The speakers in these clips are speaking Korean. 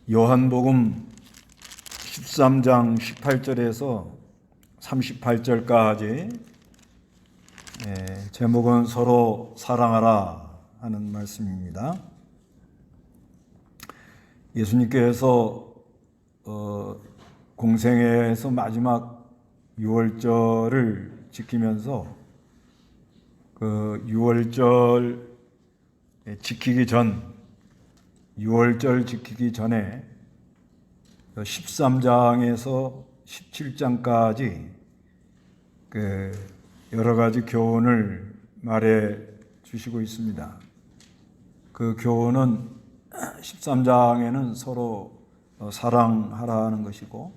요한복음 13장 18절에서 38절까지 제목은 서로 사랑하라 하는 말씀입니다. 예수님께서 공생애에서 마지막 유월절을 지키면서 그 유월절 지키기 전 유월절 지키기 전에 13장에서 17장까지 그 여러 가지 교훈을 말해 주시고 있습니다. 그 교훈은 13장에는 서로 사랑하라는 것이고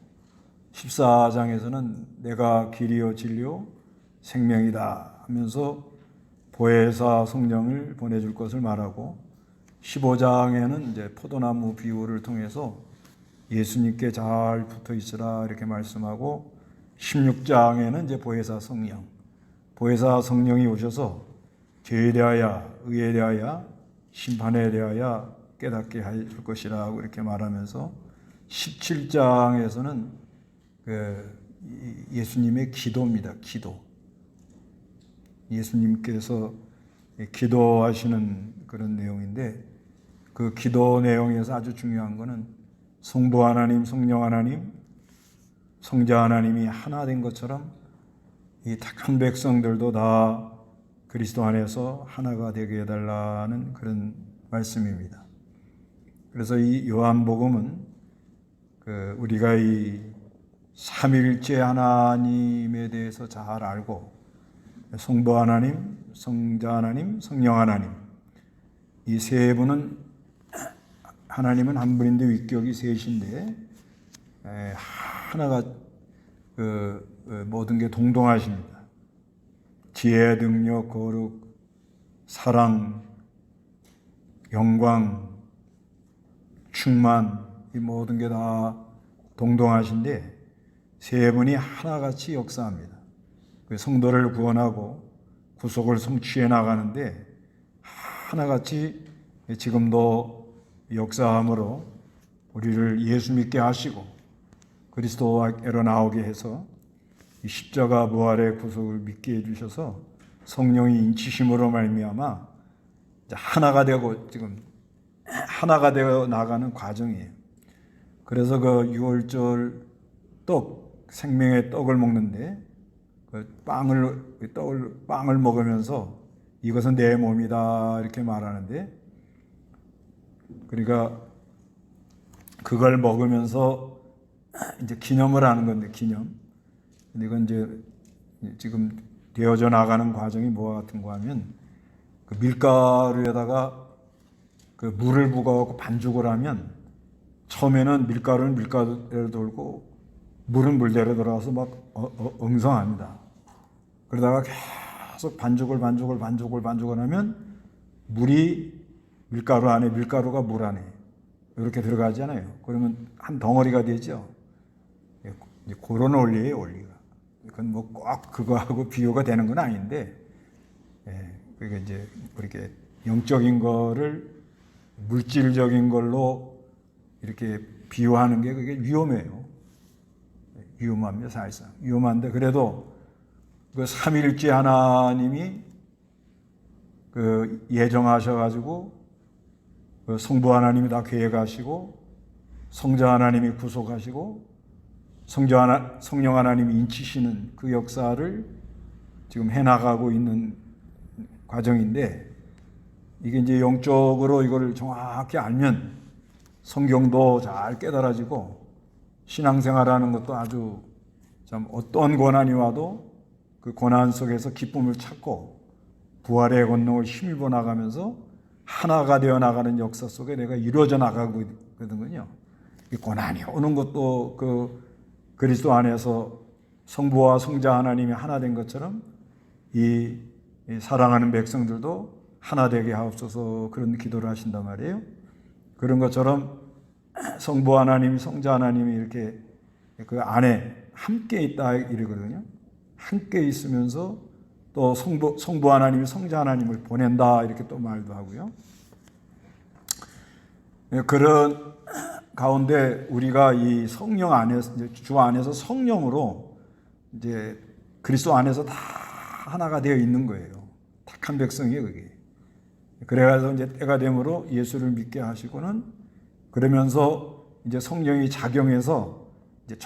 14장에서는 내가 길이요 진리요 생명이다 하면서 보혜사 성령을 보내줄 것을 말하고 15장에는 이제 포도나무 비유를 통해서 예수님께 잘 붙어 있으라 이렇게 말씀하고 16장에는 이제 보혜사 성령이 오셔서 죄에 대하여 의에 대하여 심판에 대하여 깨닫게 할 것이라고 이렇게 말하면서 17장에서는 예수님의 기도입니다. 기도. 예수님께서 기도하시는 그런 내용인데 그 기도 내용에서 아주 중요한 것은 성부 하나님, 성령 하나님, 성자 하나님이 하나 된 것처럼 이 택한 백성들도 다 그리스도 안에서 하나가 되게 해달라는 그런 말씀입니다. 그래서 이 요한복음은 우리가 이 삼위일체 하나님에 대해서 잘 알고 성부 하나님, 성자 하나님, 성령 하나님 이 세 분은 하나님은 한 분인데 위격이 셋인데 하나가 모든 게 동동하십니다. 지혜, 능력, 거룩, 사랑, 영광, 충만 이 모든 게 다 동동하신데 세 분이 하나같이 역사합니다. 성도를 구원하고 구속을 성취해 나가는데 하나같이 지금도 역사함으로 우리를 예수 믿게 하시고 그리스도에로 나오게 해서 이 십자가 부활의 구속을 믿게 해주셔서 성령이 인치심으로 말미암아 하나가 되고 지금 하나가 되어 나가는 과정이에요. 그래서 그 유월절 생명의 떡을 먹는데 빵을 먹으면서 이것은 내 몸이다 이렇게 말하는데 그러니까 그걸 먹으면서 이제 기념을 하는 건데 기념. 근데 이건 이제 지금 되어져 나가는 과정이 뭐와 같은가 하면 그 밀가루에다가 그 물을 부어갖고 반죽을 하면 처음에는 밀가루는 밀가루대로 돌고 물은 물대로 돌아가서 막 엉성합니다. 그러다가 계속 반죽을 하면 물이 밀가루 안에 밀가루가 물 안에 이렇게 들어가잖아요. 그러면 한 덩어리가 되죠. 그런 원리예요, 원리가. 그건 뭐 꼭 그거하고 비교가 되는 건 아닌데, 그러니까 이제 그렇게 영적인 거를 물질적인 걸로 이렇게 비유하는 게 그게 위험해요. 위험합니다, 사실상. 위험한데 그래도 그 삼위일체 하나님이 예정하셔가지고 성부 하나님이 다 계획하시고 성자 하나님이 구속하시고 성령 하나님이 인치시는 그 역사를 지금 해나가고 있는 과정인데 이게 이제 영적으로 이걸 정확히 알면 성경도 잘 깨달아지고 신앙생활하는 것도 아주 참 어떤 고난이 와도 그 고난 속에서 기쁨을 찾고 부활의 권능을 힘입어 나가면서 하나가 되어 나가는 역사 속에 내가 이루어져 나가고 있거든요. 이 고난이 오는 것도 그 그리스도 안에서 성부와 성자 하나님이 하나 된 것처럼 이 사랑하는 백성들도 하나 되게 하옵소서 그런 기도를 하신단 말이에요. 그런 것처럼 성부 하나님, 성자 하나님이 이렇게 그 안에 함께 있다 이러거든요. 함께 있으면서 또 성부 하나님이 성자 하나님을 보낸다 이렇게 또 말도 하고요. 그런 가운데 우리가 이 성령 안에서, 주 안에서 성령으로 이제 그리스도 안에서 다 하나가 되어 있는 거예요. 택한 백성이에요, 그게. 그래서 이제 때가 되므로 예수를 믿게 하시고는, 그러면서 이제 성령이 작용해서 이제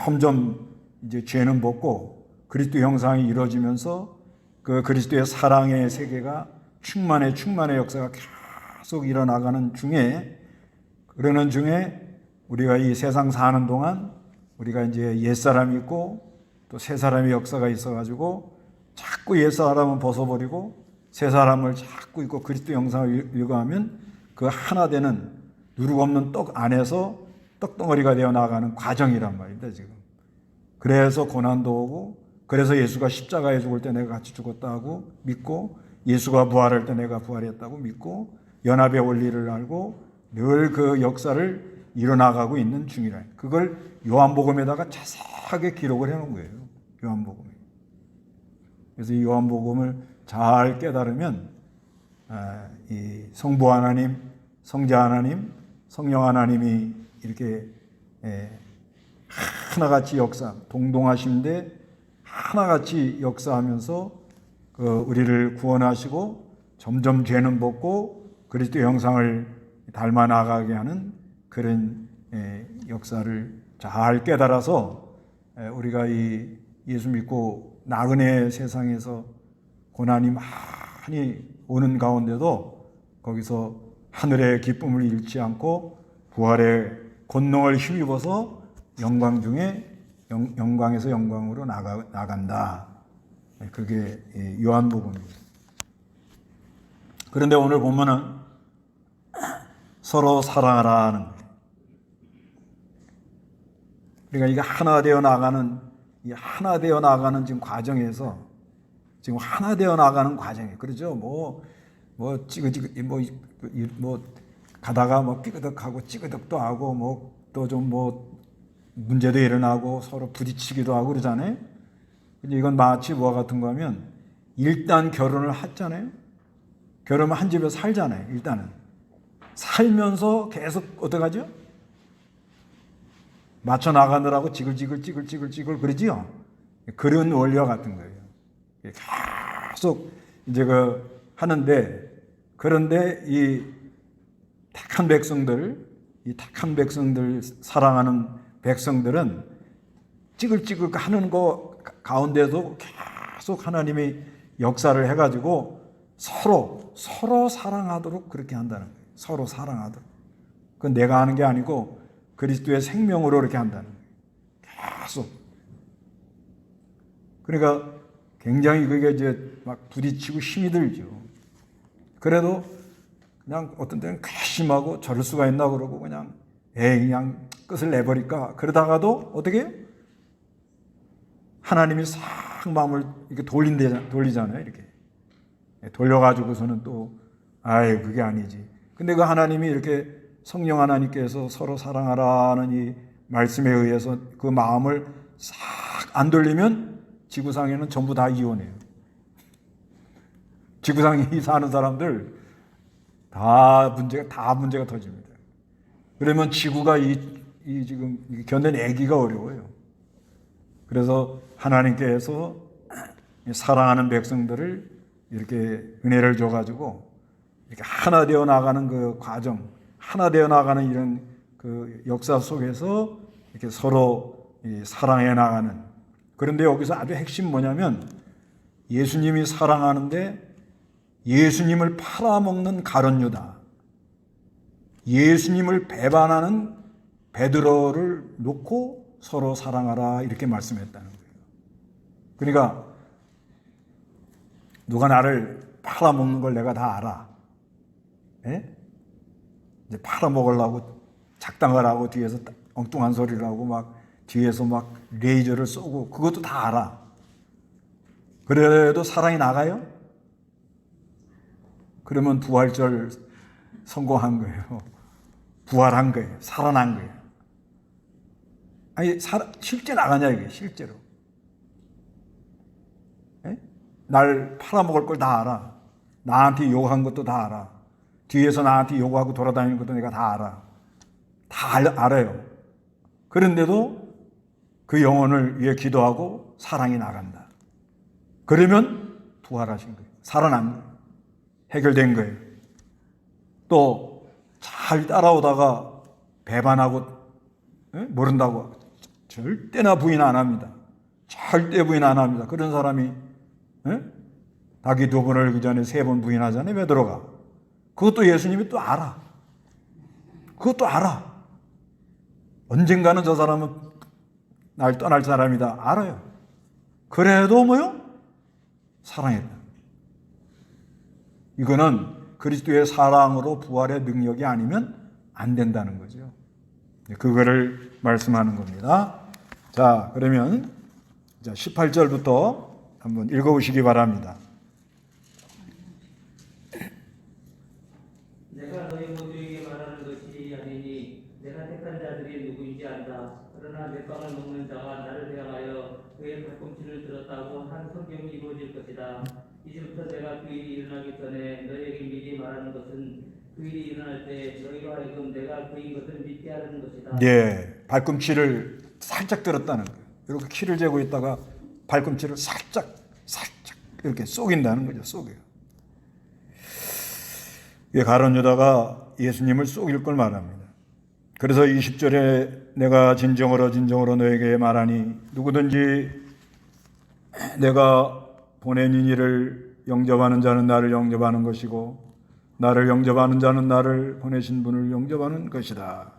점점 이제 죄는 벗고 그리스도 형상이 이루어지면서 그 그리스도의 사랑의 세계가 충만의 역사가 계속 일어나가는 중에, 그러는 중에 우리가 이 세상 사는 동안 우리가 이제 옛사람이 있고 또 새 사람의 역사가 있어가지고 자꾸 옛사람은 벗어버리고 새 사람을 자꾸 있고 그리스도 형상을 일구하면 그 하나 되는 누룩 없는 떡 안에서 떡덩어리가 되어 나가는 과정이란 말입니다, 지금. 그래서 고난도 오고, 그래서 예수가 십자가에 죽을 때 내가 같이 죽었다고 믿고, 예수가 부활할 때 내가 부활했다고 믿고, 연합의 원리를 알고 늘 그 역사를 이뤄나가고 있는 중이라. 그걸 요한복음에다가 자세하게 기록을 해놓은 거예요, 요한복음에. 그래서 이 요한복음을 잘 깨달으면 이 성부 하나님, 성자 하나님, 성령 하나님이 이렇게 하나같이 역사, 동동하신데 하나같이 역사하면서 우리를 구원하시고 점점 죄는 벗고 그리스도 형상을 닮아 나가게 하는 그런 역사를 잘 깨달아서 우리가 이 예수 믿고 나그네 세상에서 고난이 많이 오는 가운데도 거기서 하늘의 기쁨을 잃지 않고 부활의 권능을 힘입어서 영광 중에 영광에서 영광으로 나간다. 그게 요한복음입니다. 그런데 오늘 보면은 서로 사랑하라는 거예요. 그러니까 이게 하나 되어 나가는 지금 과정에서, 지금 하나 되어 나가는 과정이에요. 그렇죠? 가다가 삐그덕하고 찌그덕도 하고 또 좀 문제도 일어나고 서로 부딪히기도 하고 그러잖아요. 근데 이건 마치 뭐와 같은 거 하면, 일단 결혼을 했잖아요. 결혼하면 한 집에 살잖아요. 일단은 살면서 계속 어떻게 하죠? 맞춰 나가느라고 찌글찌글 그러지요. 그런 원리와 같은 거예요. 계속 이제 하는데, 그런데 이 택한 백성들, 사랑하는 백성들은 찌글찌글 하는 거 가운데도 계속 하나님이 역사를 해가지고 서로 사랑하도록 그렇게 한다는 거예요. 서로 사랑하도록. 그건 내가 하는 게 아니고 그리스도의 생명으로 이렇게 한다는 거예요. 계속. 그러니까 굉장히 그게 이제 막 부딪히고 힘이 들죠. 그래도 그냥 어떤 때는 괘씸하고 저럴 수가 있나 그러고 그냥 끝을 내버릴까. 그러다가도 어떻게 해요? 하나님이 싹 마음을 이렇게 돌리잖아요. 이렇게 돌려가지고서는 또 그게 아니지. 근데 그 하나님이 이렇게 성령 하나님께서 서로 사랑하라는 이 말씀에 의해서 그 마음을 싹 안 돌리면 지구상에는 전부 다 이혼해요. 지구상에 사는 사람들 다 문제가 터집니다. 그러면 지구가 지금 견뎌내기가 어려워요. 그래서 하나님께서 사랑하는 백성들을 이렇게 은혜를 줘가지고 이렇게 하나 되어 나가는 그 과정, 하나 되어 나가는 이런 그 역사 속에서 이렇게 서로 사랑해 나가는. 그런데 여기서 아주 핵심 뭐냐면, 예수님이 사랑하는데 예수님을 팔아먹는 가룟 유다, 예수님을 배반하는 베드로를 놓고 서로 사랑하라 이렇게 말씀했다는 거예요. 그러니까 누가 나를 팔아먹는 걸 내가 다 알아. 이제 팔아먹으려고 작당을 하고 뒤에서 엉뚱한 소리를 하고 뒤에서 레이저를 쏘고 그것도 다 알아. 그래도 사랑이 나가요? 그러면 부활절 성공한 거예요. 부활한 거예요. 살아난 거예요. 실제 나가냐 이게 실제로. 날 팔아먹을 걸 다 알아. 나한테 욕한 것도 다 알아. 뒤에서 나한테 요구하고 돌아다니는 것도 내가 다 알아. 다 알아요. 그런데도 그 영혼을 위해 기도하고 사랑이 나간다. 그러면 부활하신 거예요. 살아난 거예요. 해결된 거예요. 또 잘 따라오다가 배반하고 모른다고 절대나 부인 안 합니다. 절대 부인 안 합니다. 그런 사람이 닭이 2번을 그 전에 3번 부인하잖아요. 베드로가. 그것도 예수님이 또 알아. 그것도 알아. 언젠가는 저 사람은 날 떠날 사람이다. 알아요. 그래도 뭐요? 사랑했다. 이거는 그리스도의 사랑으로 부활의 능력이 아니면 안 된다는 거죠. 그거를 말씀하는 겁니다. 자, 그러면 18절부터 한번 읽어보시기 바랍니다. 내가 너희 모두에게 말하는 것이 아니니 내가 택한 자들이 누구인지 안다. 그러나 내 빵을 먹는 자가 나를 대하여 그의 발꿈치를 들었다고 한 성경이 이루어질 것이다. 이제부터 내가 그 일이 일어나기 전에 너희에게 미리 말하는 것은 그 일이 일어날 때 너희로 하여금 내가 그인 것을 믿게 하려는 것이다. 네, 발꿈치를 살짝 들었다는 거예요. 이렇게 키를 재고 있다가 발꿈치를 살짝 이렇게 쏘긴다는 거죠. 쏘겨요. 가룟 유다가 예수님을 쏘길 걸 말합니다. 그래서 20절에 내가 진정으로 너에게 말하니 누구든지 내가 보낸 이를 영접하는 자는 나를 영접하는 것이고 나를 영접하는 자는 나를 보내신 분을 영접하는 것이다.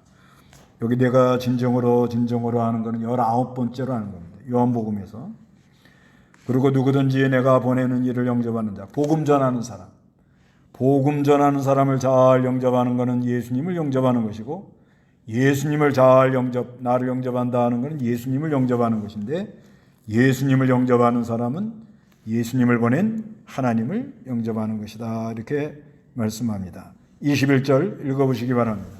여기 내가 진정으로 하는 것은 19번째로 하는 겁니다. 요한복음에서. 그리고 누구든지 내가 보내는 이를 영접하는 자, 복음 전하는 사람을 잘 영접하는 것은 예수님을 영접하는 것이고 예수님을 나를 영접한다 하는 것은 예수님을 영접하는 것인데 예수님을 영접하는 사람은 예수님을 보낸 하나님을 영접하는 것이다. 이렇게 말씀합니다. 21절 읽어보시기 바랍니다.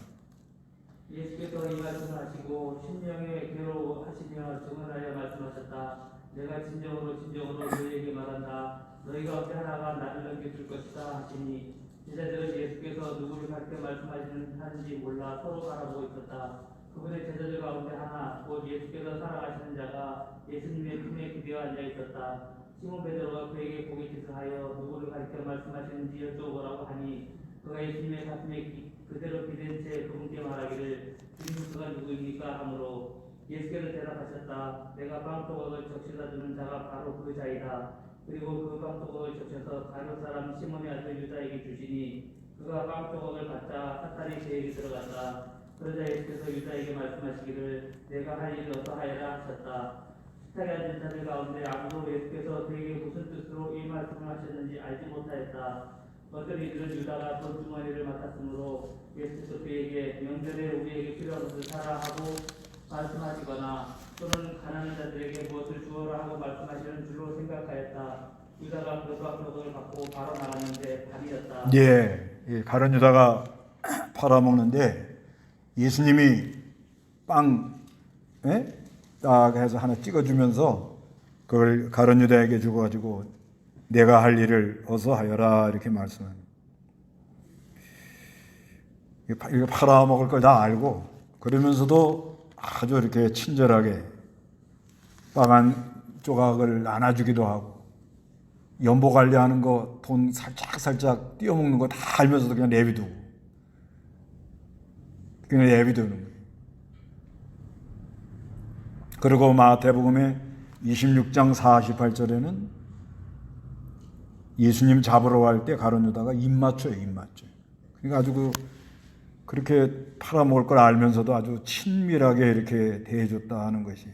예수께서 이 말씀을 하시고 신령에 괴로워하시며 증언하여 말씀하셨다. 내가 진정으로 너희에게 말한다. 너희 가운데 하나가 나를 넘겨줄 것이다 하시니 제자들은 예수께서 누구를 가르쳐 말씀하시는지 몰라 서로 바라보고 있었다. 그분의 제자들 가운데 하나 곧 예수께서 살아가시는 자가 예수님의 품에 기대어 앉아 있었다. 시몬 베드로가 그에게 고개짓을 하여 누구를 가르쳐 말씀하시는지 여쭤보라고 하니 그가 예수님의 가슴에 그대로 기댄 채 그분께 말하기를 주님 그가 누구입니까 하므로 예수께서 대답하셨다. 내가 빵 조각을 적셔다 주는 자가 바로 그 자이다. 그리고 그 빵 조각을 적셔서 가룟 사람 시몬의 아들 유다에게 주시니 그가 빵 조각을 받자 사탄이 그에게 들어갔다. 그러자 예수께서 유다에게 말씀하시기를 내가 할 일을 어서 하여라 하셨다. 식탁에 앉은 자들 가운데 아무도 예수께서 그에게 무슨 뜻으로 이 말씀을 하셨는지 알지 못하였다. 어떤 이들은 유다가 돈주머니를 맡았으므로 예수께서 그에게 명절에 우리에게 필요한 것을 사라 하고 말씀하시거나 또는 가난한 자들에게 무엇을 주어라 하고 말씀하시는 줄로 생각하였다. 유다가 그 빵조각을 받고 바로 나갔는데 밤이었다. 가룟 유다가 팔아먹는데 예수님이 빵 딱 해서 하나 찍어주면서 그걸 가룟 유다에게 주고가지고 내가 할 일을 어서 하여라 이렇게 말씀합니다. 이거 팔아먹을 걸 다 알고 그러면서도 아주 이렇게 친절하게 빵 한 조각을 나눠주기도 하고 연보 관리하는 거 돈 살짝 띄어먹는 거 다 알면서도 그냥 내비두고 그냥 내비두는 거예요. 그리고 마태복음의 26장 48절에는 예수님 잡으러 갈 때 가룟 유다가 입 맞춰요. 그러니까 아주 그렇게 팔아먹을 걸 알면서도 아주 친밀하게 이렇게 대해줬다 하는 것이.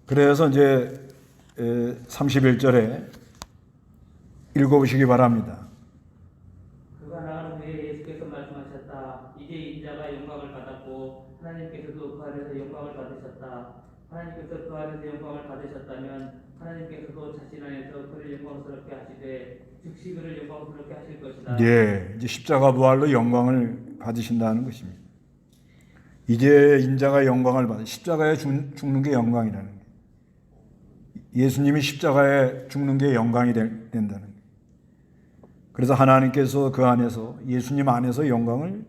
그래서 이제 31절에 읽어보시기 바랍니다. 그가 나간 후에 예수께서 말씀하셨다. 이제 인자가 영광을 받았고 하나님께서도 그 안에서 영광을 받으셨다. 하나님께서 그 안에서 영광을 받으셨다면 하나님께서도 자신 안에서 그를 영광스럽게 하시되 즉시 그를 영광스럽게 하실 것이다. 이제 십자가 부활로 영광을 받으신다는 것입니다. 이제 인자가 영광을 받아 십자가에 죽는 게 영광이라는 거예요. 예수님이 십자가에 죽는 게 영광이 된다는 거예요. 그래서 하나님께서 그 안에서 예수님 안에서 영광을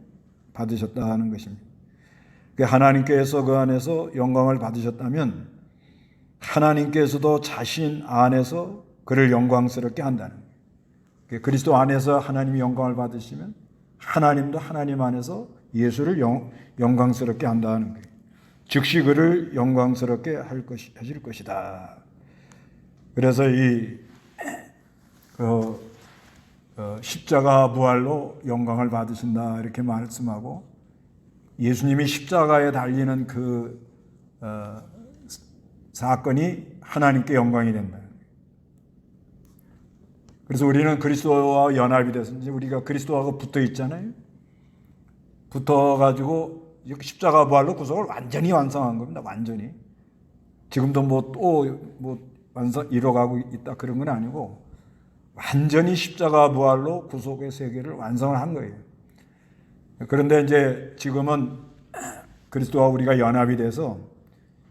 받으셨다는 것입니다. 하나님께서 그 안에서 영광을 받으셨다면 하나님께서도 자신 안에서 그를 영광스럽게 한다는 거예요. 그리스도 안에서 하나님이 영광을 받으시면 하나님도 하나님 안에서 예수를 영광스럽게 한다는 거예요. 즉시 그를 영광스럽게 하실 것이다. 그래서 이 십자가 부활로 영광을 받으신다 이렇게 말씀하고, 예수님이 십자가에 달리는 그 사건이 하나님께 영광이 된다. 그래서 우리는 그리스도와 연합이 돼서 이제 우리가 그리스도하고 붙어 있잖아요. 붙어가지고 십자가 부활로 구속을 완전히 완성한 겁니다. 완전히. 지금도 완성 이뤄가고 있다 그런 건 아니고 완전히 십자가 부활로 구속의 세계를 완성을 한 거예요. 그런데 이제 지금은 그리스도와 우리가 연합이 돼서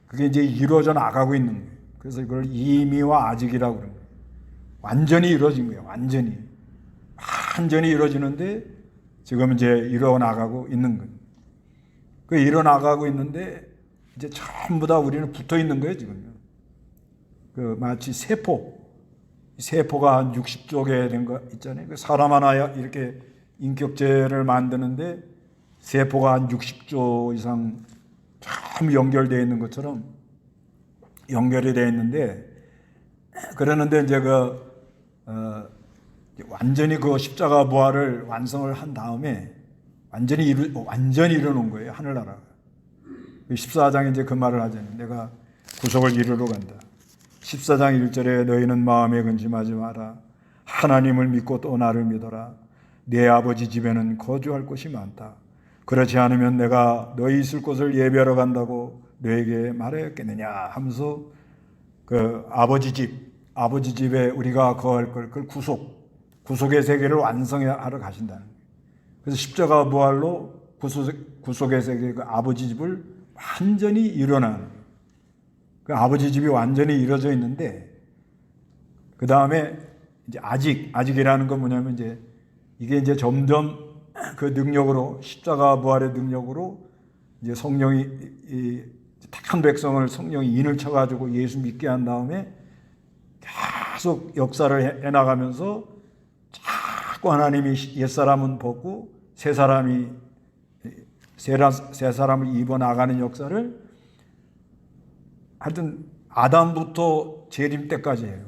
그게 이제 이루어져 나가고 있는 거예요. 그래서 이걸 이미와 아직이라고 그러는 거예요. 완전히 이루어진 거예요. 완전히 이루어지는데 지금 이제 이루어 나가고 있는 거예요. 그 이루어 나가고 있는데 이제 전부 다 우리는 붙어 있는 거예요, 지금요. 그 마치 세포가 한 60조 된 거 있잖아요. 그 사람 하나 이렇게 인격체를 만드는데 세포가 한 60조 이상 참 연결되어 있는 것처럼 연결이 되어 있는데, 그러는데 이제 완전히 그 십자가 부활을 완성을 한 다음에 완전히 이루어놓은 거예요, 하늘나라가. 14장에 이제 그 말을 하잖아요. 내가 구속을 이루러 간다. 14장 1절에 너희는 마음에 근심하지 마라. 하나님을 믿고 또 나를 믿어라. 내 아버지 집에는 거주할 곳이 많다. 그렇지 않으면 내가 너희 있을 곳을 예배하러 간다고 너에게 말하였겠느냐 하면서 그 아버지 집에 우리가 거할 걸, 그걸 구속의 세계를 완성하러 가신다는 거예요. 그래서 십자가 부활로 구속의 세계, 그 아버지 집을 완전히 이뤄나는 거예요. 그 아버지 집이 완전히 이루어져 있는데, 그 다음에 이제 아직이라는 건 뭐냐면 이제 이게 이제 점점 그 능력으로, 십자가 부활의 능력으로 이제 성령이 택한 백성을 성령이 인을 쳐가지고 예수 믿게 한 다음에 계속 역사를 해나가면서 자꾸 하나님이 옛사람은 벗고 새 사람을 입어 나가는 역사를 하여튼 아담부터 재림 때까지 해요.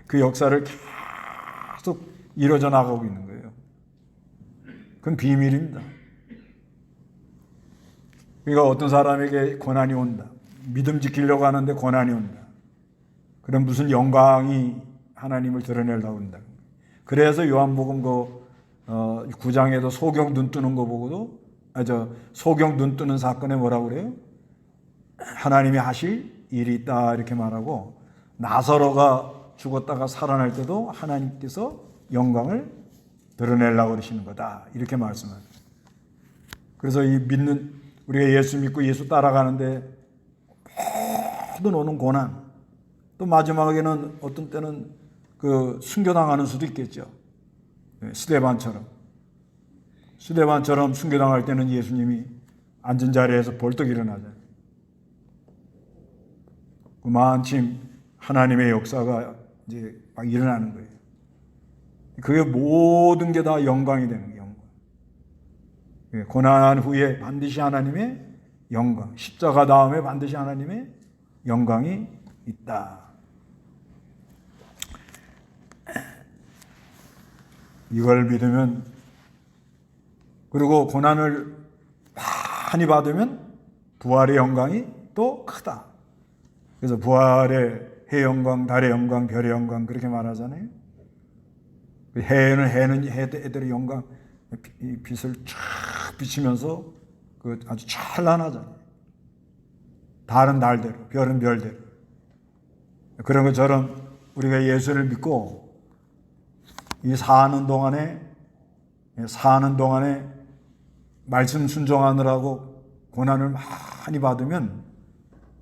그 역사를 계속 이루어져 나가고 있는 거예요. 그건 비밀입니다. 그러니까 어떤 사람에게 고난이 온다. 믿음 지키려고 하는데 고난이 온다. 그럼 무슨 영광이 하나님을 드러내려고 한다. 그래서 요한복음 9장에도 소경 눈 뜨는 거 보고도 소경 눈 뜨는 사건에 뭐라고 그래요? 하나님이 하실 일이 있다 이렇게 말하고, 나사로가 죽었다가 살아날 때도 하나님께서 영광을 드러내려고 그러시는 거다 이렇게 말씀합니다. 그래서 우리가 예수 믿고 예수 따라가는데 모든 오는 고난, 또 마지막에는 어떤 때는 그 순교당하는 수도 있겠죠. 스데반처럼 순교당할 때는 예수님이 앉은 자리에서 벌떡 일어나잖아요. 마침 하나님의 역사가 이제 막 일어나는 거예요. 그게 모든 게 다 영광이 되는 거예요. 영광. 고난 후에 반드시 하나님의 영광, 십자가 다음에 반드시 하나님의 영광이 있다. 이걸 믿으면, 그리고 고난을 많이 받으면 부활의 영광이 또 크다. 그래서 부활의 해 영광, 달의 영광, 별의 영광 그렇게 말하잖아요. 해는 해들의 영광, 빛을 쫙 비치면서 그 아주 찬란하잖아요. 달은 달대로, 별은 별대로. 그런 것처럼 우리가 예수를 믿고 이 사는 동안에 말씀 순종하느라고 고난을 많이 받으면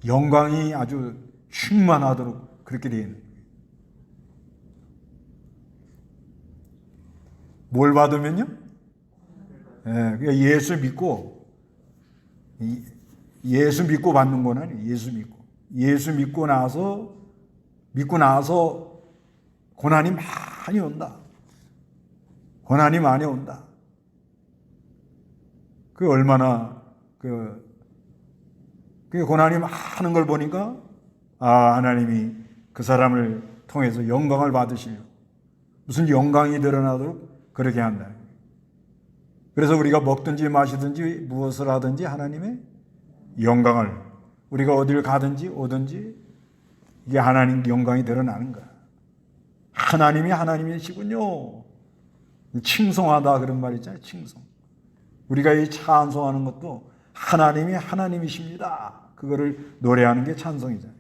영광이 아주 충만하도록 그렇게 되어 있는 거예요. 뭘 받으면요? 그러니까 예수 믿고 받는 건 아니에요. 예수 믿고 나서 고난이 많이 온다. 고난이 많이 온다. 그 얼마나 그 고난이 많은 걸 보니까 하나님이 그 사람을 통해서 영광을 받으시려고 무슨 영광이 드러나도록 그렇게 한다. 그래서 우리가 먹든지 마시든지 무엇을 하든지 하나님의 영광을, 우리가 어딜 가든지 오든지 이게 하나님 영광이 드러나는 거야. 하나님이 하나님이시군요. 칭송하다 그런 말 있잖아요. 칭송. 우리가 이 찬송하는 것도 하나님이 하나님이십니다. 그거를 노래하는 게 찬송이잖아요.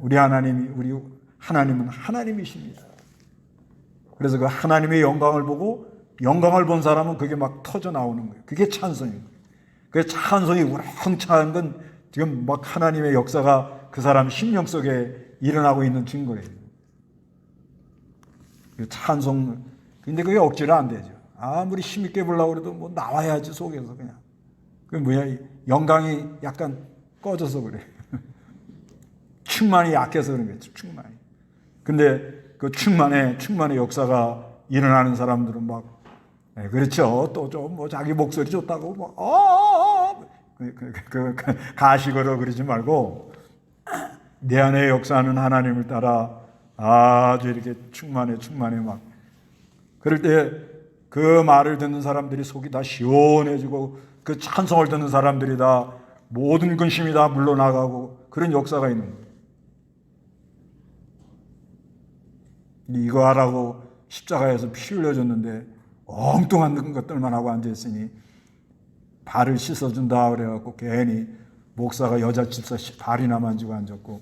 우리 하나님은 하나님이십니다. 그래서 그 하나님의 영광을 보고 영광을 본 사람은 그게 막 터져 나오는 거예요. 그게 찬송이에요. 그 찬송이 우렁차는 건 지금 막 하나님의 역사가 그 사람 심령 속에 일어나고 있는 증거예요. 찬송. 근데 그게 억지로 안 되죠. 아무리 힘있게 부르려고 해도 뭐 나와야지 속에서 그냥. 그 뭐야, 영광이 약간 꺼져서 그래. 충만이 약해서 그런 거죠. 충만이. 근데 그 충만의 역사가 일어나는 사람들은 막 그렇죠. 또 좀 뭐 자기 목소리 좋다고 뭐 가식으로 그러지 말고 내 안에 역사하는 하나님을 따라 아주 이렇게 충만해 막 그럴 때 그 말을 듣는 사람들이 속이 다 시원해지고 그 찬송을 듣는 사람들이 다 모든 근심이 다 물러나가고 그런 역사가 있는 거예요. 이거 하라고 십자가에서 피 흘려줬는데 엉뚱한 것들만 하고 앉아있으니 발을 씻어준다 그래갖고 괜히 목사가 여자 집사 발이나 만지고 앉았고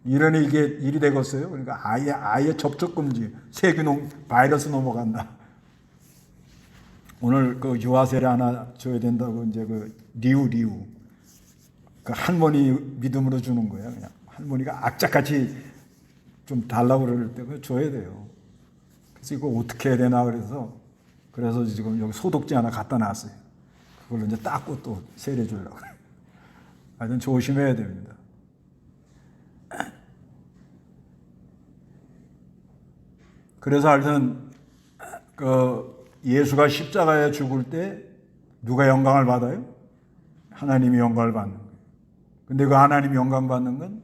이러니 이게 일이 되겠어요? 그러니까 아예 접촉 금지, 세균 바이러스 넘어간다. 오늘 그 유아세례 하나 줘야 된다고 이제 그 리우 그 할머니 믿음으로 주는 거예요. 그냥 할머니가 악착같이 좀 달라고 그럴 때 그거 줘야 돼요. 그래서 이거 어떻게 해야 되나 그래서 지금 여기 소독제 하나 갖다 놨어요. 그걸로 이제 닦고 또 세례 주려고. 하여튼 조심해야 됩니다. 그래서 하여튼 그 예수가 십자가에 죽을 때 누가 영광을 받아요? 하나님이 영광을 받는 거예요. 근데 그 하나님이 영광 받는 건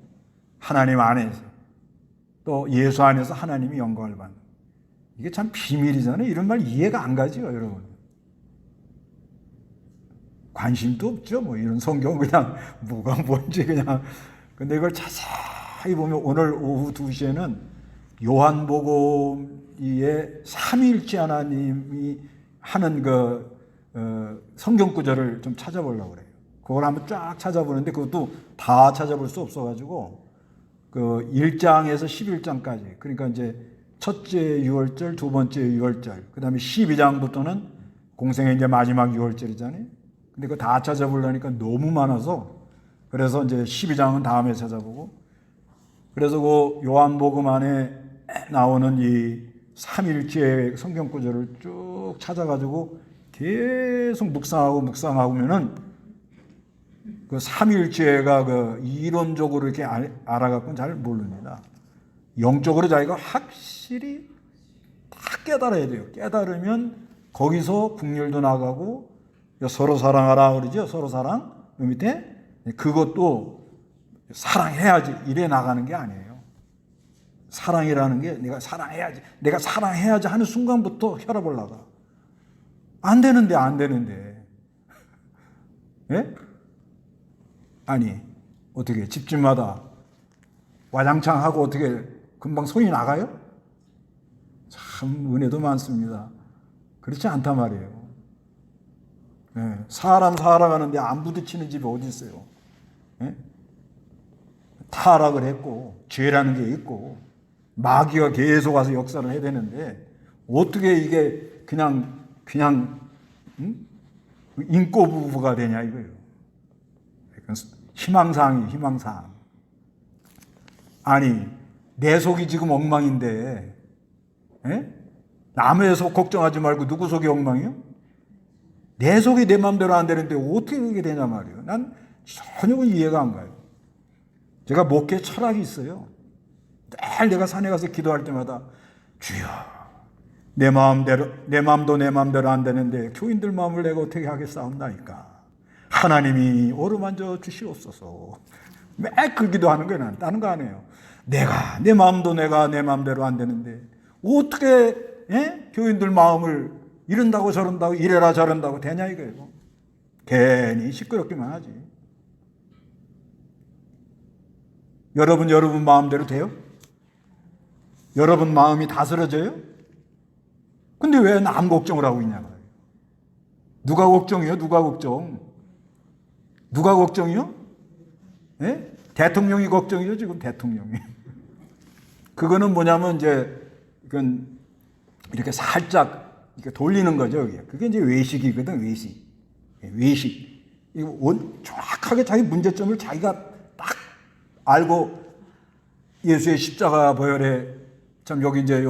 하나님 안에서 또 예수 안에서 하나님이 영광을 받는 거예요. 이게 참 비밀이잖아요. 이런 말 이해가 안 가죠, 여러분. 관심도 없죠. 뭐 이런 성경 그냥 뭐가 뭔지 그냥. 근데 이걸 자세히 보면 오늘 오후 2시에는 요한복음의 삼위일체 하나님이 하는 그 성경 구절을 좀 찾아보려고 그래요. 그걸 한번 쫙 찾아보는데 그것도 다 찾아볼 수 없어가지고 그 1장에서 11장까지 그러니까 이제 첫째 유월절, 두 번째 유월절, 그 다음에 12장부터는 공생의 이제 마지막 유월절이잖아요. 근데 그거 다 찾아보려니까 너무 많아서 그래서 이제 12장은 다음에 찾아보고 그래서 그 요한복음 안에 나오는 이 삼일체의 성경 구절을 쭉 찾아가지고 계속 묵상하면은 그 삼일체가 그 이론적으로 이렇게 알아갖고는 잘 모릅니다. 영적으로 자기가 확실히 다 깨달아야 돼요. 깨달으면 거기서 국률도 나가고 서로 사랑하라 그러죠. 서로 사랑. 그 밑에 그것도 사랑해야지 이래 나가는 게 아니에요. 사랑이라는 게 내가 사랑해야지 하는 순간부터 혈압 올라가. 안 되는데. 예? 아니 어떻게 집집마다 와장창 하고 어떻게 금방 손이 나가요? 참 은혜도 많습니다. 그렇지 않단 말이에요. 예, 사람 살아가는데 안 부딪히는 집이 어디 있어요? 예? 타락을 했고 죄라는 게 있고 마귀가 계속 와서 역사를 해야 되는데 어떻게 이게 그냥 인꼬 부부가 되냐 이거예요. 희망사항. 아니 내 속이 지금 엉망인데, 예? 남의 속 걱정하지 말고 누구 속이 엉망이요? 내 속이 내 마음대로 안 되는데 어떻게 그게 되냐 말이에요. 난 전혀 이해가 안 가요. 제가 목회 철학이 있어요. 늘 내가 산에 가서 기도할 때마다 주여, 내 마음도 내 마음대로 안 되는데 교인들 마음을 내가 어떻게 하겠사옵나이까. 하나님이 어루만져 주시옵소서. 매일 그 기도하는 거예요. 나는 다른 거 안 해요. 내 마음도 내가 내 마음대로 안 되는데 어떻게 교인들 마음을 이런다고 저런다고 이래라 저런다고 되냐 이거예요. 괜히 시끄럽기만 하지. 여러분 마음대로 돼요? 여러분 마음이 다스려져요? 근데 왜 남 걱정을 하고 있냐 말이에요. 누가 걱정이요? 누가 걱정? 누가 걱정이요? 예? 대통령이 걱정이죠, 지금 대통령이. 그거는 뭐냐면 이제 이건 이렇게 살짝 이렇게 돌리는 거죠. 그게 이제 외식이거든, 외식. 외식. 이거 정확하게 자기 문제점을 자기가 딱 알고 예수의 십자가 보혈에 참 여기 이제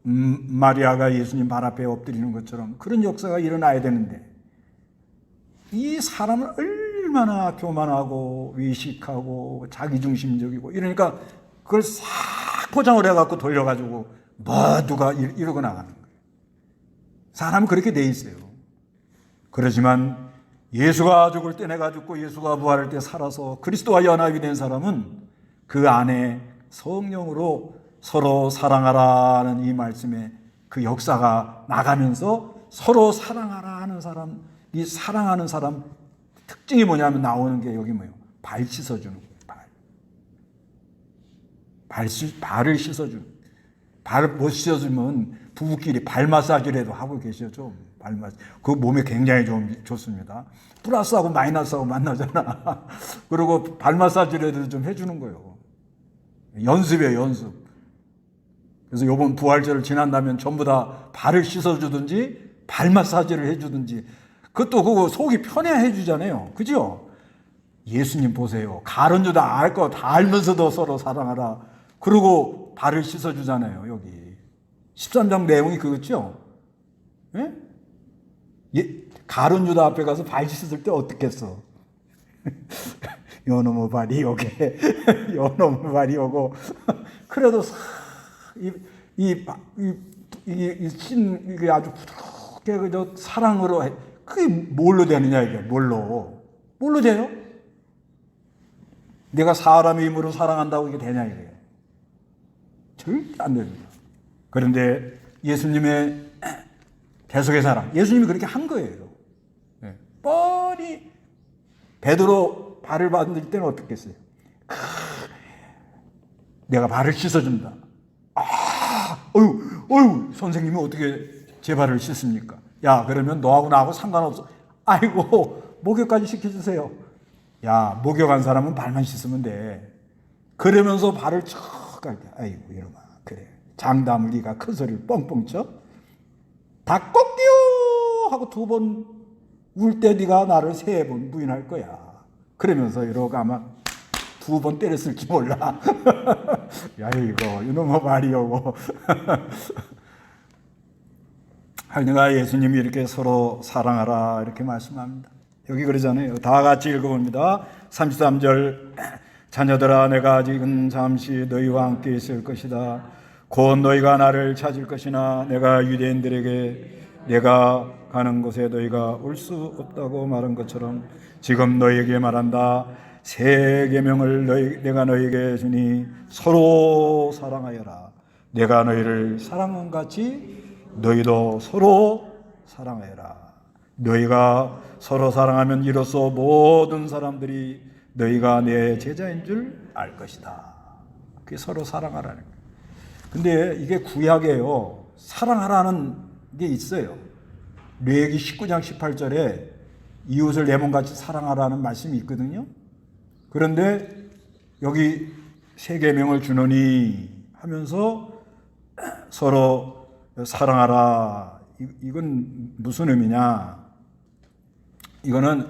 마리아가 예수님 발 앞에 엎드리는 것처럼 그런 역사가 일어나야 되는데 이 사람은 얼마나 교만하고 외식하고 자기중심적이고 이러니까 그걸 싹 포장을 해갖고 돌려가지고 누가 이러고 나가는 거예요. 사람은 그렇게 돼 있어요. 그렇지만 예수가 죽을 때 내가 죽고 예수가 부활할 때 살아서 그리스도와 연합이 된 사람은 그 안에 성령으로 서로 사랑하라는 이 말씀에 그 역사가 나가면서 서로 사랑하라 하는 사람, 이 사랑하는 사람 특징이 뭐냐면 나오는 게 여기 뭐예요? 발 씻어주는 거예요. 발을 씻어주는. 발을 못 씻어주면 부부끼리 발 마사지라도 하고 계시죠. 발 마사지. 그 몸에 굉장히 좋습니다. 플러스하고 마이너스하고 만나잖아. 그리고 발 마사지라도 좀 해주는 거예요. 연습이에요, 연습. 그래서 이번 부활절을 지난다면 전부 다 발을 씻어주든지 발 마사지를 해주든지 그것도 그거 속이 편해야 해주잖아요. 그죠? 예수님 보세요. 가론주 다 알 거 다 알면서도 서로 사랑하라. 그리고 발을 씻어주잖아요. 여기 13장 내용이 그거죠? 예? 가론유다 앞에 가서 발 씻을 때 어떻게 했어? 요놈의 발이 오게 요놈의 발이 오고 그래도 이게 아주 부드럽게 그저 사랑으로 해. 그게 뭘로 되느냐 이게 뭘로 돼요? 내가 사람의 힘으로 사랑한다고 이게 되냐 이게 절대 안 됩니다. 그런데 예수님의 대속의 사랑, 예수님이 그렇게 한 거예요. 뻔히 베드로 발을 받을 때는 어떻게 했어요? 내가 발을 씻어준다. 어휴, 선생님이 어떻게 제 발을 씻습니까? 야, 그러면 너하고 나하고 상관없어. 아이고, 목욕까지 시켜주세요. 야, 목욕한 사람은 발만 씻으면 돼. 그러면서 발을 척 갈 때, 아이고, 이러마. 그래. 장담을 네가 큰 소리를 뻥뻥 쳐. 다 꺾여! 하고 2번 울 때 네가 나를 3번 부인할 거야. 그러면서 이러고 아마 2번 때렸을지 몰라. 야, 이놈의 말이오고. 하여튼가 예수님이 이렇게 서로 사랑하라 이렇게 말씀합니다. 여기 그러잖아요. 다 같이 읽어봅니다. 33절 자녀들아 내가 아직은 잠시 너희와 함께 있을 것이다. 곧 너희가 나를 찾을 것이나 내가 유대인들에게 내가 가는 곳에 너희가 올 수 없다고 말한 것처럼 지금 너희에게 말한다. 새 계명을 내가 너희에게 주니 서로 사랑하여라. 내가 너희를 사랑한 같이 너희도 서로 사랑하여라. 너희가 서로 사랑하면 이로써 모든 사람들이 너희가 내 제자인 줄 알 것이다. 그게 서로 사랑하라는 거예요. 근데 이게 구약이에요. 사랑하라는 게 있어요. 레위기 19장 18절에 이웃을 내 몸같이 사랑하라는 말씀이 있거든요. 그런데 여기 새 계명을 주노니 하면서 서로 사랑하라. 이건 무슨 의미냐? 이거는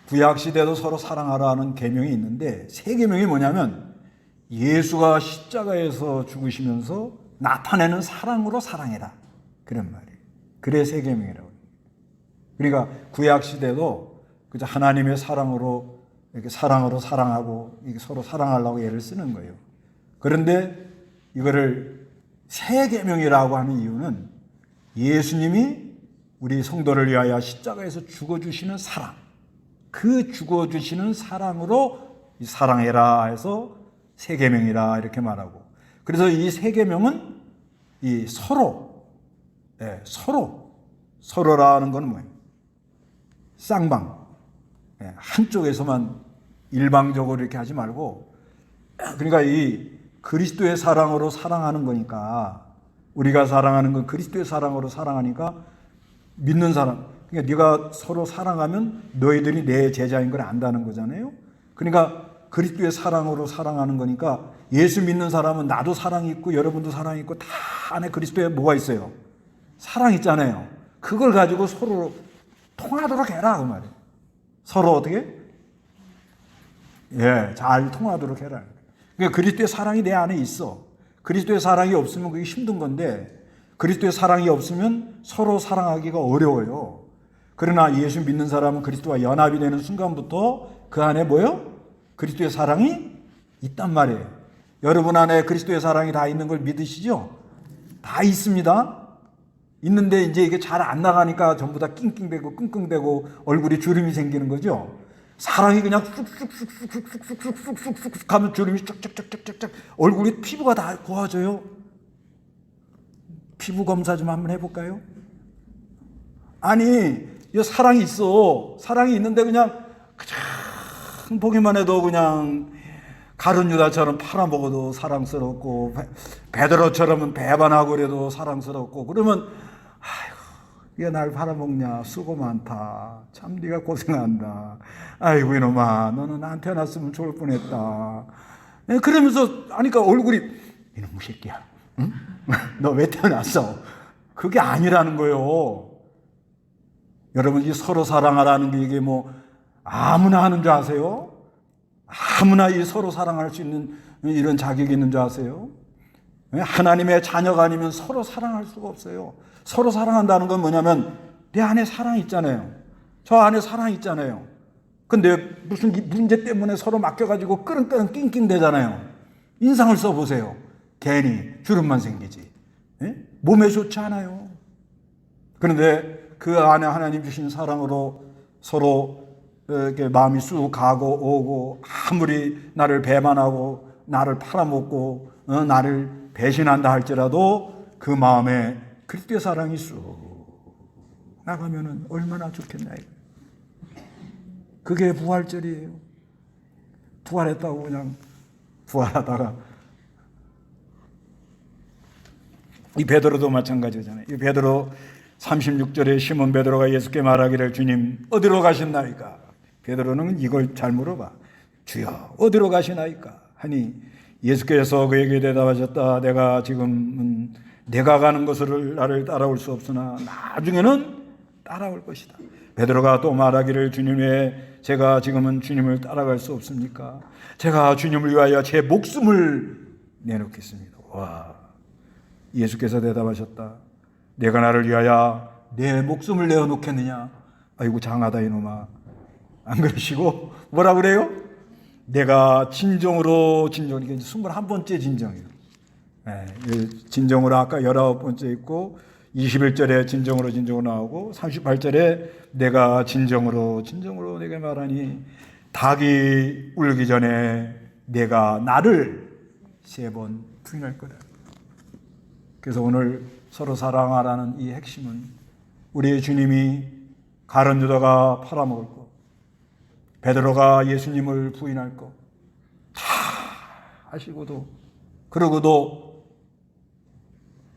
구약 시대도 서로 사랑하라는 계명이 있는데 새 계명이 뭐냐면 예수가 십자가에서 죽으시면서 나타내는 사랑으로 사랑해라. 그런 말이에요. 그래 세 계명이라고. 그러니까 구약 시대도 그저 하나님의 사랑으로 이렇게 사랑으로 사랑하고 이게 서로 사랑하려고 예를 쓰는 거예요. 그런데 이거를 세 계명이라고 하는 이유는 예수님이 우리 성도를 위하여 십자가에서 죽어주시는 사랑, 그 죽어주시는 사랑으로 사랑해라 해서 세 계명이라 이렇게 말하고, 그래서 이 세 계명은 이 서로라는 건 뭐예요? 쌍방, 한쪽에서만 일방적으로 이렇게 하지 말고, 그러니까 이 그리스도의 사랑으로 사랑하는 거니까, 우리가 사랑하는 건 그리스도의 사랑으로 사랑하니까 믿는 사람, 그러니까 네가 서로 사랑하면 너희들이 내 제자인 걸 안다는 거잖아요. 그러니까 그리스도의 사랑으로 사랑하는 거니까 예수 믿는 사람은 나도 사랑이 있고 여러분도 사랑이 있고 다 안에 그리스도에 뭐가 있어요? 사랑 있잖아요. 그걸 가지고 서로 통하도록 해라 그 말이에요. 서로 어떻게? 잘 통하도록 해라. 그러니까 그리스도의 사랑이 내 안에 있어. 그리스도의 사랑이 없으면 그게 힘든 건데, 그리스도의 사랑이 없으면 서로 사랑하기가 어려워요. 그러나 예수 믿는 사람은 그리스도와 연합이 되는 순간부터 그 안에 뭐요? 그리스도의 사랑이 있단 말이에요. 여러분 안에 그리스도의 사랑이 다 있는 걸 믿으시죠? 다 있습니다. 있는데 이제 이게 잘 안 나가니까 전부 다 낑낑대고 끙끙대고 얼굴에 주름이 생기는 거죠. 사랑이 그냥 쑥쑥쑥쑥쑥쑥쑥쑥쑥 하면 주름이 쫙쫙쫙쫙쫙 얼굴에 피부가 다 고와져요. 피부 검사 좀 한번 해볼까요? 아니, 이 사랑이 있어. 사랑이 있는데 그냥 보기만 해도 그냥 가룟 유다처럼 팔아먹어도 사랑스럽고, 베드로처럼은 배반하고 그래도 사랑스럽고, 그러면 아이고, 네가 날 팔아먹냐, 수고 많다, 참 네가 고생한다, 아이고 이놈아 너는 안 태어났으면 좋을 뻔했다, 그러면서 하니까 얼굴이 이놈의 새끼야, 응? 너 왜 태어났어? 그게 아니라는 거예요. 여러분, 이 서로 사랑하라는 게 이게 뭐 아무나 하는 줄 아세요? 아무나 이 서로 사랑할 수 있는 이런 자격이 있는 줄 아세요? 하나님의 자녀가 아니면 서로 사랑할 수가 없어요. 서로 사랑한다는 건 뭐냐면 내 안에 사랑이 있잖아요. 저 안에 사랑이 있잖아요. 근데 무슨 문제 때문에 서로 맡겨가지고 끄릉끄릉 낑낑 대잖아요. 인상을 써보세요. 괜히 주름만 생기지. 몸에 좋지 않아요. 그런데 그 안에 하나님 주신 사랑으로 서로 이렇게 마음이 쑥 가고 오고, 아무리 나를 배반하고 나를 팔아먹고 나를 배신한다 할지라도 그 마음에 그리스도의 사랑이 쑥 나가면은 얼마나 좋겠나. 그게 부활절이에요. 부활했다고 그냥 부활하다가, 이 베드로도 마찬가지잖아요. 이 베드로 36절에 시몬 베드로가 예수께 말하기를 주님 어디로 가시나이까? 베드로는 이걸 잘 물어봐. 주여 어디로 가시나이까? 하니 예수께서 그에게 대답하셨다. 내가 지금은 내가 가는 곳을 나를 따라올 수 없으나 나중에는 따라올 것이다. 베드로가 또 말하기를 주님 왜 제가 지금은 주님을 따라갈 수 없습니까? 제가 주님을 위하여 제 목숨을 내놓겠습니다. 와, 예수께서 대답하셨다. 내가 나를 위하여 내 목숨을 내어놓겠느냐? 아이고 장하다 이놈아. 안 그러시고 뭐라 그래요? 내가 진정으로 이게 21번째 진정이에요. 진정으로 아까 19번째 있고 21절에 진정으로 나오고 38절에 내가 진정으로 내게 말하니 닭이 울기 전에 내가 나를 3번 부인할 거다. 그래서 오늘 서로 사랑하라는 이 핵심은 우리의 주님이 가룟 유다가 팔아먹을 거, 베드로가 예수님을 부인할 거 다 하시고도, 그러고도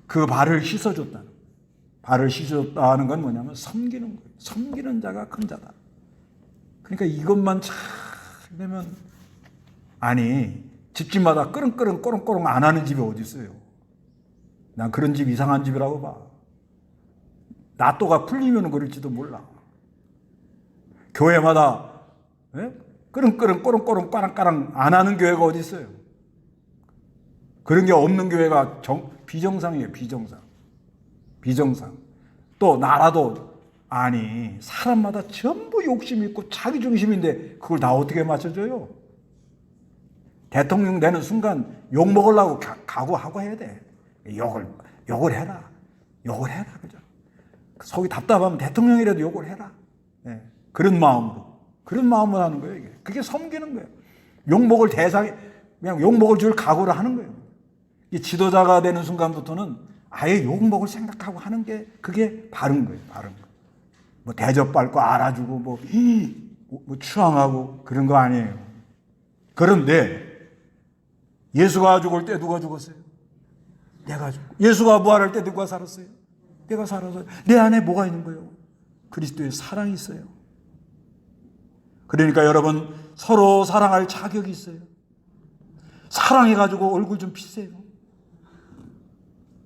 그 발을 씻어줬다는, 발을 씻어줬다는 건 뭐냐면 섬기는 거예요. 섬기는 자가 큰 자다. 그러니까 이것만 잘 되면, 아니 집집마다 끄릉끄릉 꼬롱꼬롱 안 하는 집이 어디 있어요? 난 그런 집 이상한 집이라고 봐. 나또가 풀리면 그럴지도 몰라. 교회마다 끄릉끄릉 꼬롱꼬롱 까랑까랑 안 하는 교회가 어디 있어요? 그런 게 없는 교회가 비정상이에요. 비정상. 비정상. 또 나라도 아니 사람마다 전부 욕심 있고 자기 중심인데 그걸 다 어떻게 맞춰줘요? 대통령 되는 순간 욕 먹으려고 각오하고 해야 돼. 욕을 해라. 욕을 해라. 그죠? 속이 답답하면 대통령이라도 욕을 해라. 예, 그런 마음으로 하는 거예요. 이게. 그게 섬기는 거예요. 욕 먹을 대상이 그냥 욕 먹을 줄 각오를 하는 거예요. 이 지도자가 되는 순간부터는 아예 욕 먹을 생각하고 하는 게 그게 바른 거예요. 바른 거. 뭐 대접받고 알아주고 뭐 추앙하고 그런 거 아니에요. 그런데 예수가 죽을 때 누가 죽었어요? 내가 죽고. 예수가 부활할 때 누가 살았어요? 내가 살아서. 내 안에 뭐가 있는 거예요? 그리스도의 사랑이 있어요. 그러니까 여러분 서로 사랑할 자격이 있어요. 사랑해가지고 얼굴 좀 피세요.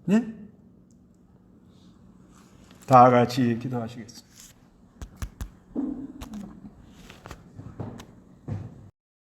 네? 다 같이 기도하시겠습니다.